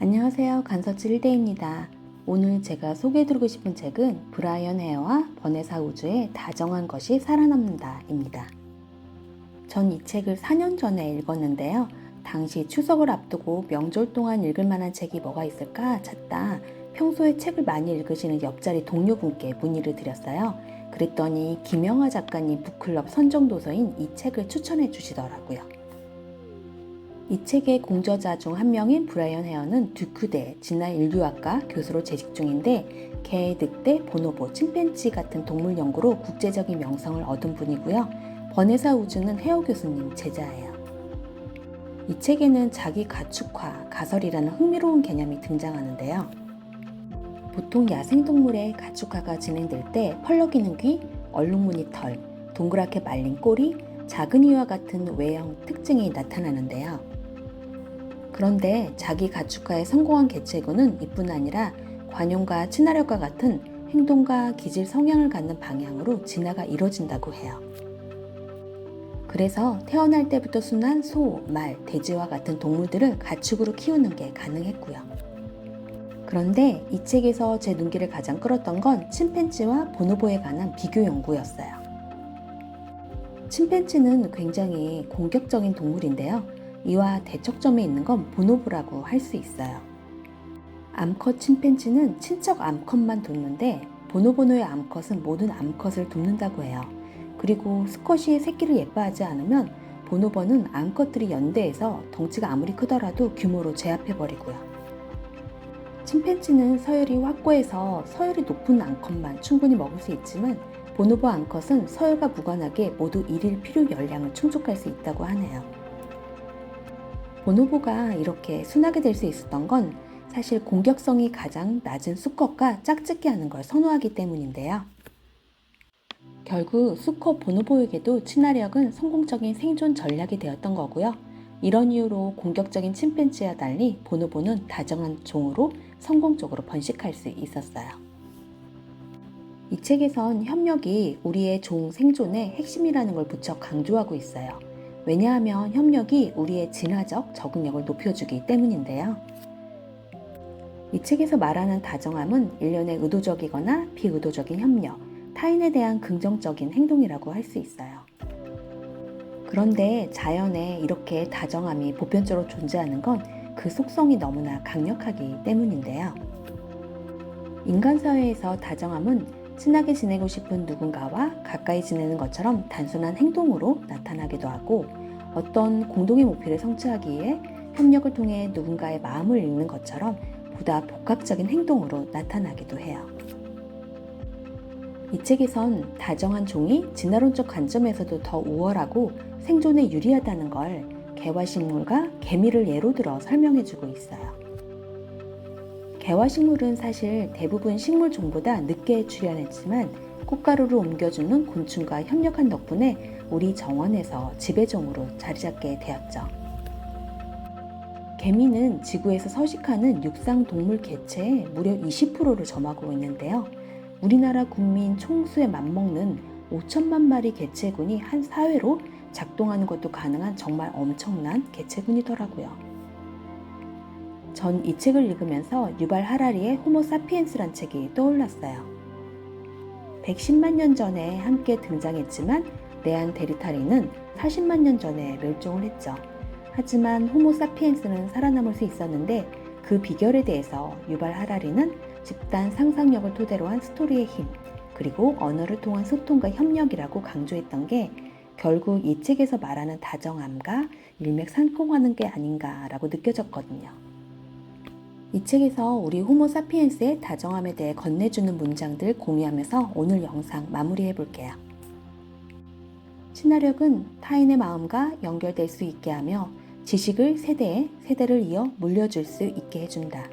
안녕하세요. 간서치 1대입니다. 오늘 제가 소개해드리고 싶은 책은 브라이언 헤어와 버네사 우즈의 다정한 것이 살아남는다 입니다. 전 이 책을 4년 전에 읽었는데요. 당시 추석을 앞두고 명절 동안 읽을 만한 책이 뭐가 있을까 찾다 평소에 책을 많이 읽으시는 옆자리 동료분께 문의를 드렸어요. 그랬더니 김영하 작가님 북클럽 선정도서인 이 책을 추천해 주시더라고요. 이 책의 공저자 중 한 명인 브라이언 헤어는 듀크대 진화인류학과 교수로 재직 중인데 개, 늑대, 보노보, 침팬지 같은 동물 연구로 국제적인 명성을 얻은 분이고요. 버네사 우즈는 헤어 교수님 제자예요. 이 책에는 자기 가축화, 가설이라는 흥미로운 개념이 등장하는데요. 보통 야생동물의 가축화가 진행될 때 펄럭이는 귀, 얼룩무늬 털, 동그랗게 말린 꼬리, 작은 이와 같은 외형 특징이 나타나는데요. 그런데 자기 가축화에 성공한 개체군은 이뿐 아니라 관용과 친화력과 같은 행동과 기질 성향을 갖는 방향으로 진화가 이뤄진다고 해요. 그래서 태어날 때부터 순한 소, 말, 돼지와 같은 동물들을 가축으로 키우는 게 가능했고요. 그런데 이 책에서 제 눈길을 가장 끌었던 건 침팬지와 보노보에 관한 비교 연구였어요. 침팬지는 굉장히 공격적인 동물인데요. 이와 대척점에 있는 건 보노보라고 할 수 있어요. 암컷 침팬지는 친척 암컷만 돕는데 보노보노의 암컷은 모든 암컷을 돕는다고 해요. 그리고 수컷이 새끼를 예뻐하지 않으면 보노보는 암컷들이 연대해서 덩치가 아무리 크더라도 규모로 제압해버리고요. 침팬지는 서열이 확고해서 서열이 높은 암컷만 충분히 먹을 수 있지만 보노보 암컷은 서열과 무관하게 모두 일일 필요 열량을 충족할 수 있다고 하네요. 보노보가 이렇게 순하게 될 수 있었던 건 사실 공격성이 가장 낮은 수컷과 짝짓기 하는 걸 선호하기 때문인데요. 결국 수컷 보노보에게도 친화력은 성공적인 생존 전략이 되었던 거고요. 이런 이유로 공격적인 침팬지와 달리 보노보는 다정한 종으로 성공적으로 번식할 수 있었어요. 이 책에선 협력이 우리의 종 생존의 핵심이라는 걸 무척 강조하고 있어요. 왜냐하면 협력이 우리의 진화적 적응력을 높여주기 때문인데요. 이 책에서 말하는 다정함은 일련의 의도적이거나 비의도적인 협력, 타인에 대한 긍정적인 행동이라고 할 수 있어요. 그런데 자연에 이렇게 다정함이 보편적으로 존재하는 건 그 속성이 너무나 강력하기 때문인데요. 인간 사회에서 다정함은 친하게 지내고 싶은 누군가와 가까이 지내는 것처럼 단순한 행동으로 나타나기도 하고 어떤 공동의 목표를 성취하기 위해 협력을 통해 누군가의 마음을 읽는 것처럼 보다 복합적인 행동으로 나타나기도 해요. 이 책에선 다정한 종이 진화론적 관점에서도 더 우월하고 생존에 유리하다는 걸 개화식물과 개미를 예로 들어 설명해주고 있어요. 개화식물은 사실 대부분 식물 종보다 늦게 출현했지만 꽃가루를 옮겨주는 곤충과 협력한 덕분에 우리 정원에서 지배종으로 자리잡게 되었죠. 개미는 지구에서 서식하는 육상 동물 개체의 무려 20%를 점하고 있는데요. 우리나라 국민 총수에 맞먹는 5천만 마리 개체군이 한 사회로 작동하는 것도 가능한 정말 엄청난 개체군이더라고요. 전 이 책을 읽으면서 유발 하라리의 호모 사피엔스란 책이 떠올랐어요. 110만 년 전에 함께 등장했지만 네안데르탈인은 40만 년 전에 멸종을 했죠. 하지만 호모 사피엔스는 살아남을 수 있었는데 그 비결에 대해서 유발 하라리는 집단 상상력을 토대로 한 스토리의 힘, 그리고 언어를 통한 소통과 협력이라고 강조했던 게 결국 이 책에서 말하는 다정함과 일맥상통하는 게 아닌가라고 느껴졌거든요. 이 책에서 우리 호모 사피엔스의 다정함에 대해 건네주는 문장들 공유하면서 오늘 영상 마무리해 볼게요. 친화력은 타인의 마음과 연결될 수 있게 하며 지식을 세대를 이어 물려줄 수 있게 해준다.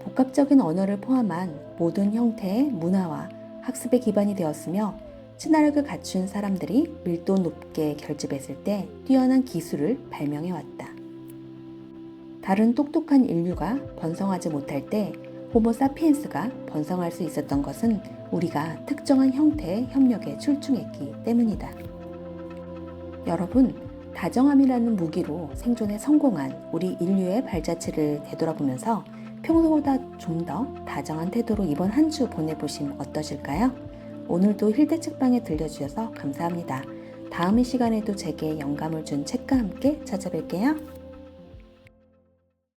복합적인 언어를 포함한 모든 형태의 문화와 학습의 기반이 되었으며 친화력을 갖춘 사람들이 밀도 높게 결집했을 때 뛰어난 기술을 발명해왔다. 다른 똑똑한 인류가 번성하지 못할 때 호모 사피엔스가 번성할 수 있었던 것은 우리가 특정한 형태의 협력에 출중했기 때문이다. 여러분, 다정함이라는 무기로 생존에 성공한 우리 인류의 발자취를 되돌아보면서 평소보다 좀 더 다정한 태도로 이번 한 주 보내보시면 어떠실까요? 오늘도 힐대 책방에 들려주셔서 감사합니다. 다음 이 시간에도 제게 영감을 준 책과 함께 찾아뵐게요.